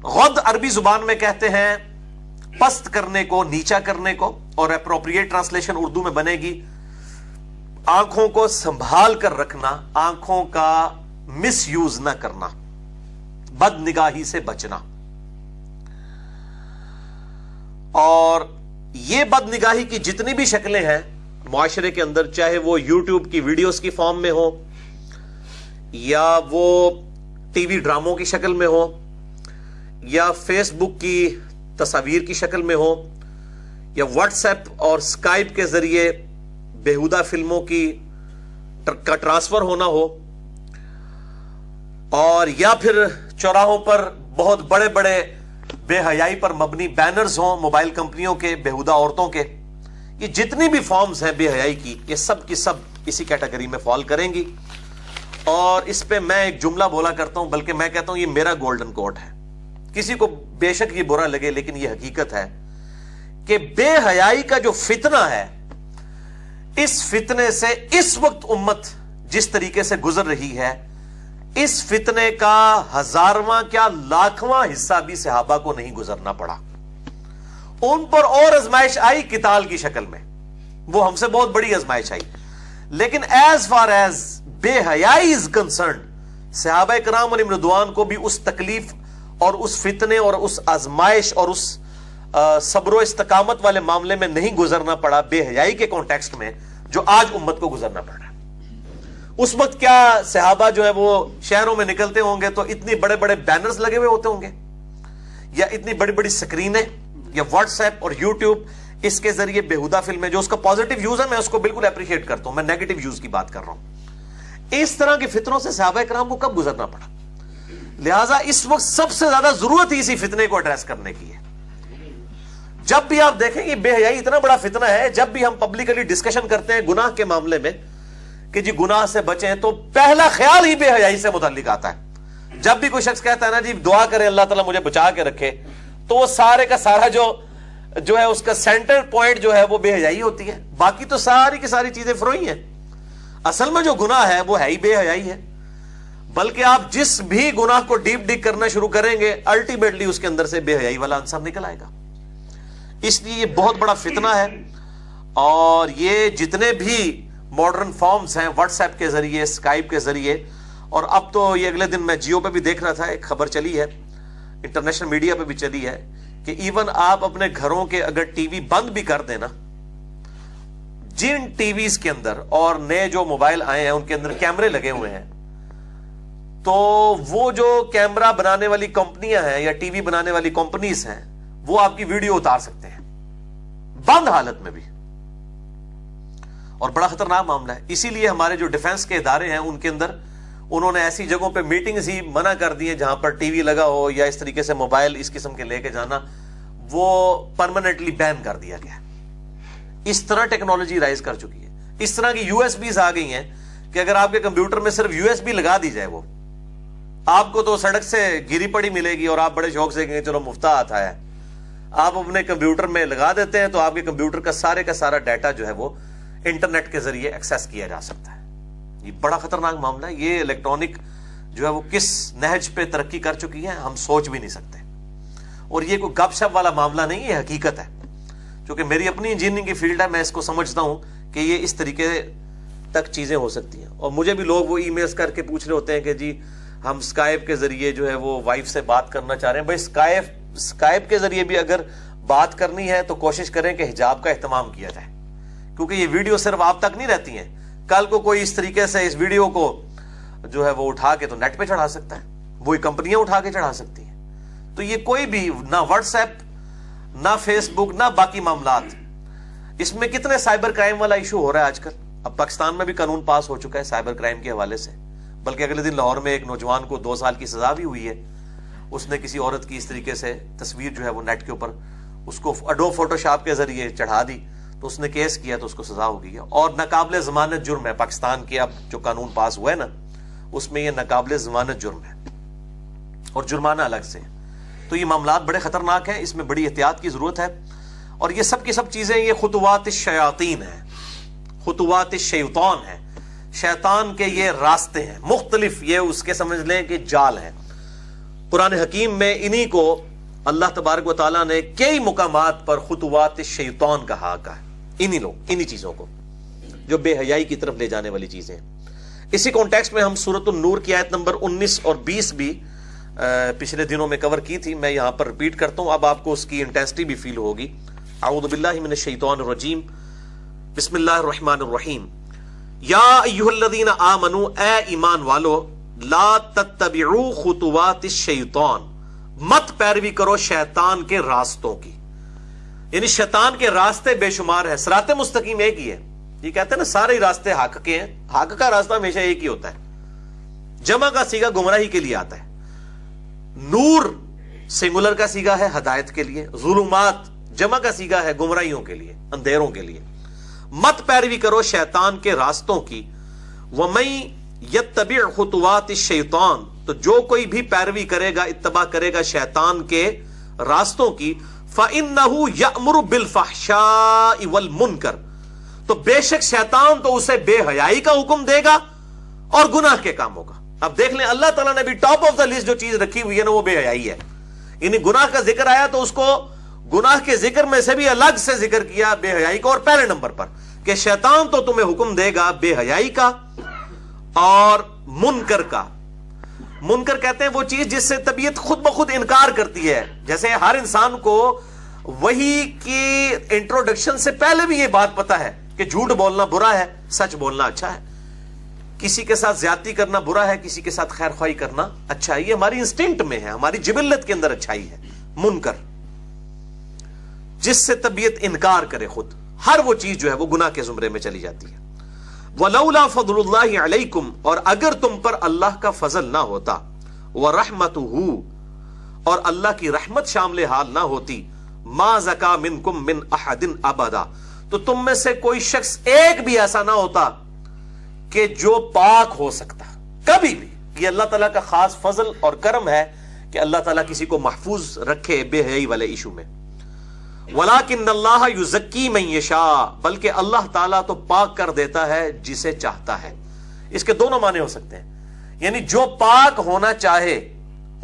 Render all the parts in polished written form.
غد عربی زبان میں کہتے ہیں پست کرنے کو، نیچا کرنے کو، اور اپروپریٹ ٹرانسلیشن اردو میں بنے گی آنکھوں کو سنبھال کر رکھنا، آنکھوں کا مس یوز نہ کرنا، بد نگاہی سے بچنا. اور یہ بد نگاہی کی جتنی بھی شکلیں ہیں معاشرے کے اندر، چاہے وہ یوٹیوب کی ویڈیوز کی فارم میں ہو، یا وہ ٹی وی ڈراموں کی شکل میں ہو، یا فیس بک کی تصاویر کی شکل میں ہو، یا واٹس ایپ اور اسکائپ کے ذریعے بیہودہ فلموں کا ٹرانسفر ہونا ہو، اور یا پھر چوراہوں پر بہت بڑے بڑے بے حیائی پر مبنی بینرز ہوں موبائل کمپنیوں کے بیہودہ عورتوں کے. یہ جتنی بھی فارمز ہیں بے حیائی کی، یہ سب کی سب اسی کیٹیگری میں فال کریں گی. اور اس پہ میں ایک جملہ بولا کرتا ہوں، بلکہ میں کہتا ہوں یہ میرا گولڈن کوٹ ہے. کسی کو بے شک یہ برا لگے، لیکن یہ حقیقت ہے کہ بے حیائی کا جو فتنہ ہے، اس فتنے سے اس وقت امت جس طریقے سے گزر رہی ہے، اس فتنے کا ہزارواں کیا لاکھواں حصہ بھی صحابہ کو نہیں گزرنا پڑا. ان پر اور آزمائش آئی قتال کی شکل میں، وہ ہم سے بہت بڑی آزمائش آئی، لیکن ایز فار ایز بے حیائی از کنسرنڈ، صحابہ کرام علیہم رضوان کو بھی اس تکلیف اور اس فتنے اور اس آزمائش اور اس صبر و استقامت والے معاملے میں نہیں گزرنا پڑا بے حیائی کے کانٹیکسٹ میں جو آج امت کو گزرنا پڑ رہا ہے. اس وقت کیا صحابہ جو ہے وہ شہروں میں نکلتے ہوں گے تو اتنے بڑے بڑے بینرز لگے ہوئے ہوتے ہوں گے، یا اتنی بڑی بڑی سکرینیں، یا واٹس ایپ اور یوٹیوب اس کے ذریعے بیہودہ فلمیں، جو اس کا پازیٹیو یوز ہے میں اس کو بالکل اپریشیٹ کرتا ہوں، میں نیگیٹو یوز کی بات کر رہا ہوں. اس طرح کے فتنوں سے صحابہ کرام کو کب گزرنا پڑا؟ لہٰذا اس وقت سب سے زیادہ ضرورت ہی اسی فتنے کو ایڈریس کرنے کی ہے. جب بھی آپ دیکھیں کہ بے حیائی اتنا بڑا فتنہ ہے، جب بھی ہم پبلکلی ڈسکشن کرتے ہیں گناہ کے معاملے میں کہ جی گناہ سے بچیں، تو پہلا خیال ہی بے حیائی سے متعلق آتا ہے. جب بھی کوئی شخص کہتا ہے نا جی دعا کرے اللہ تعالیٰ مجھے بچا کے رکھے، تو وہ سارے کا سارا جو ہے اس کا سینٹر پوائنٹ جو ہے وہ بے حیائی ہوتی ہے. باقی تو ساری کی ساری چیزیں فروئی ہیں. اصل میں جو گناہ ہے وہ ہے ہی بے حیائی ہے. بلکہ آپ جس بھی گناہ کو ڈیپ ڈگ کرنا شروع کریں گے، الٹیمیٹلی اس کے اندر سے بے حیائی والا عنصر نکل آئے گا. اس لیے یہ بہت بڑا فتنہ ہے. اور یہ جتنے بھی ماڈرن فارمز ہیں واٹس ایپ کے ذریعے، اسکائپ کے ذریعے، اور اب تو یہ اگلے دن میں جیو پہ بھی دیکھ رہا تھا، ایک خبر چلی ہے، انٹرنیشنل میڈیا پہ بھی چلی ہے، کہ ایون آپ اپنے گھروں کے اگر ٹی وی بند بھی کر دینا، جن ٹی ویز کے اندر اور نئے جو موبائل آئے ہیں ان کے اندر کیمرے لگے ہوئے ہیں، تو وہ جو کیمرہ بنانے والی کمپنیاں ہیں یا ٹی وی بنانے والی کمپنیز ہیں، وہ آپ کی ویڈیو اتار سکتے ہیں بند حالت میں بھی. اور بڑا خطرناک معاملہ ہے. اسی لیے ہمارے جو ڈیفنس کے ادارے ہیں ان کے اندر انہوں نے ایسی جگہوں پہ میٹنگز ہی منع کر دی ہیں جہاں پر ٹی وی لگا ہو یا اس طریقے سے موبائل اس قسم کے لے کے جانا، وہ پرماننٹلی بین کر دیا گیا. اس طرح ٹیکنالوجی رائز کر چکی ہے. اس طرح کی یو ایس بیز آ گئی ہیں کہ اگر آپ کے کمپیوٹر میں صرف یو ایس بی لگا دی جائے، وہ آپ کو تو سڑک سے گری پڑی ملے گی اور آپ بڑے شوق سے کہیں چلو مفتا آتا ہے. آپ اپنے کمپیوٹر میں لگا دیتے ہیں تو آپ کے کمپیوٹر کا سارا ڈیٹا جو ہے وہ انٹرنیٹ کے ذریعے ایکسیس کیا جا سکتا ہے. یہ بڑا خطرناک معاملہ ہے. یہ الیکٹرانک جو ہے وہ کس نہج پہ ترقی کر چکی ہے ہم سوچ بھی نہیں سکتے. اور یہ کوئی گپ شپ والا معاملہ نہیں ہے، حقیقت ہے. چونکہ میری اپنی انجینئرنگ کی فیلڈ ہے، میں اس کو سمجھتا ہوں کہ یہ اس طریقے تک چیزیں ہو سکتی ہیں. اور مجھے بھی لوگ وہ ای میلز کر کے پوچھ رہے ہوتے ہیں کہ جی ہم اسکائپ کے ذریعے جو ہے وہ وائف سے بات کرنا چاہ رہے ہیں. بھائی اسکائپ کے ذریعے بھی اگر بات کرنی ہے تو کوشش کریں کہ حجاب کا اہتمام کیا جائے، کیونکہ یہ ویڈیو صرف آپ تک نہیں رہتی ہیں. کل کو کوئی اس طریقے سے اس ویڈیو کو جو ہے وہ اٹھا کے تو نیٹ پہ چڑھا سکتا ہے، وہی کمپنیاں اٹھا کے چڑھا سکتی ہیں. تو یہ کوئی بھی نہ واٹس ایپ نہ فیس بک نہ باقی معاملات، اس میں کتنے سائبر کرائم والا ایشو ہو رہا ہے آج کل. اب پاکستان میں بھی قانون پاس ہو چکا ہے سائبر کرائم کے حوالے سے. بلکہ اگلے دن لاہور میں ایک نوجوان کو 2 سال کی سزا بھی ہوئی ہے. اس نے کسی عورت کی اس طریقے سے تصویر جو ہے وہ نیٹ کے اوپر اس کو اڈوب فوٹو شاپ کے ذریعے چڑھا دی، تو اس نے کیس کیا تو اس کو سزا ہو گئی ہے. اور ناقابل ضمانت جرم ہے. پاکستان کے اب جو قانون پاس ہوا ہے نا، اس میں یہ ناقابل ضمانت جرم ہے اور جرمانہ الگ سے. تو یہ معاملات بڑے خطرناک ہیں، اس میں بڑی احتیاط کی ضرورت ہے. اور یہ سب کی سب چیزیں یہ خطوات الشیاطین ہیں، خطوات الشیطان ہیں، شیطان کے یہ راستے ہیں مختلف، یہ اس کے سمجھ لیں کہ جال ہیں. قرآن حکیم میں انہی کو اللہ تبارک و تعالیٰ نے کئی مقامات پر خطوات شیطان کہا ہے. انہی چیزوں کو جو بے حیائی کی طرف لے جانے والی چیزیں ہیں. اسی کانٹیکسٹ میں ہم سورۃ النور کی آیت نمبر 19 اور 20 بھی پچھلے دنوں میں کور کی تھی. میں یہاں پر ریپیٹ کرتا ہوں, اب آپ کو اس کی انٹینسٹی بھی فیل ہوگی. اعوذ باللہ من الشیطان الرجیم, بسم اللہ الرحمن الرحیم. یا ایھا الذین آمنوا, اے ایمان والو, لا تتبعوا خطوات الشیطان, مت پیروی کرو شیطان کے راستوں کی. یعنی شیطان کے راستے بے شمار ہے, صراط مستقیم ایک ہی ہے. یہ کہتے ہیں نا سارے راستے حق کے ہیں, حق کا راستہ ہمیشہ ایک ہی ہوتا ہے. جمع کا صیغہ گمراہی کے لیے آتا ہے, نور سنگولر کا صیغہ ہے ہدایت کے لیے, ظلمات جمع کا صیغہ ہے گمراہیوں کے لیے, اندھیروں کے لیے. مت پیروی کرو شیطان کے راستوں کی. وَمَن يَتَّبِعْ خُطُوَاتِ الشَّيْطَانِ, تو جو کوئی بھی پیروی کرے گا, اتباع کرے گا شیطان کے راستوں کی, فَإِنَّهُ يَأْمُرُ بِالْفَحْشَاءِ وَالْمُنکَرِ, تو بے شک شیطان تو اسے بے حیائی کا حکم دے گا اور گناہ کے کاموں کا. اب دیکھ لیں اللہ تعالیٰ نے بھی ٹاپ آف دا لسٹ جو چیز رکھی ہوئی ہے نا وہ بے حیائی ہے. یعنی گناہ کا ذکر آیا تو اس کو گناہ کے ذکر میں سے بھی الگ سے ذکر کیا بے حیائی کو, اور پہلے نمبر پر کہ شیطان تو تمہیں حکم دے گا بے حیائی کا اور منکر کا. منکر کہتے ہیں وہ چیز جس سے طبیعت خود بخود انکار کرتی ہے. جیسے ہر انسان کو وحی کی انٹروڈکشن سے پہلے بھی یہ بات پتا ہے کہ جھوٹ بولنا برا ہے, سچ بولنا اچھا ہے, کسی کے ساتھ زیادتی کرنا برا ہے, کسی کے ساتھ خیر خواہی کرنا اچھا ہے. یہ ہماری انسٹنکٹ میں ہے, ہماری جبلت کے اندر اچھائی ہے. منکر جس سے طبیعت انکار کرے خود, ہر وہ چیز جو ہے وہ گناہ کے زمرے میں چلی جاتی ہے. وَلَوْلَا فَضْلُ اللَّهِ عَلَيْكُمْ, اور اگر تم پر اللہ کا فضل نہ ہوتا, وَرَحْمَتُهُ, اور اللہ کی رحمت شامل حال نہ ہوتی, مَا زَكَا مِنْكُمْ مِنْ أَحَدٍ أَبَدًا, تو تم میں سے کوئی شخص ایک بھی ایسا نہ ہوتا کہ جو پاک ہو سکتا کبھی بھی. یہ اللہ تعالیٰ کا خاص فضل اور کرم ہے کہ اللہ تعالیٰ کسی کو محفوظ رکھے بے حیائی والے ایشو میں. وَلَكِنَّ اللَّهَ يُزَكِّي مَن يَشَاءُ, بلکہ اللہ تعالیٰ تو پاک کر دیتا ہے جسے چاہتا ہے. اس کے دونوں معنی ہو سکتے ہیں, یعنی جو پاک ہونا چاہے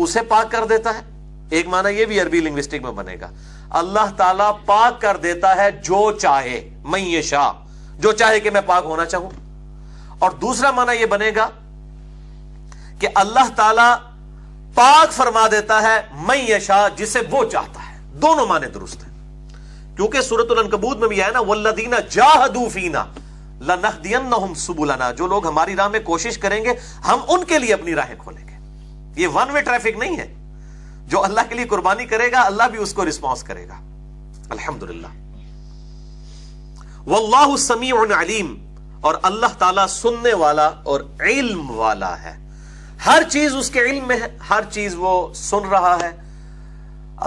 اسے پاک کر دیتا ہے. ایک معنی یہ بھی عربی لنگوسٹک میں بنے گا, اللہ تعالیٰ پاک کر دیتا ہے جو چاہے, من یشاء, جو چاہے کہ میں پاک ہونا چاہوں. اور دوسرا معنی یہ بنے گا کہ اللہ تعالیٰ پاک فرما دیتا ہے من یشاء, جسے وہ چاہتا ہے. دونوں معنی درست ہیں, کیونکہ سورۃ العنکبوت میں بھی آیا نا, والذین جاہدوا فینا لنہدینہم سبلنا, جو لوگ ہماری راہ میں کوشش کریں گے ہم ان کے لیے اپنی راہیں کھولیں گے. یہ ون وے ٹریفک نہیں ہے, جو اللہ کے لیے قربانی کرے گا اللہ بھی اس کو رسپانس کرے گا. الحمدللہ. واللہ سمیع علیم, اور اللہ تعالیٰ سننے والا اور علم والا ہے. ہر چیز اس کے علم میں ہے, ہر چیز وہ سن رہا ہے.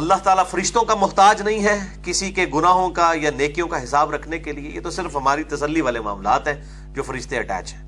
اللہ تعالیٰ فرشتوں کا محتاج نہیں ہے کسی کے گناہوں کا یا نیکیوں کا حساب رکھنے کے لیے. یہ تو صرف ہماری تسلی والے معاملات ہیں جو فرشتے اٹیچ ہیں.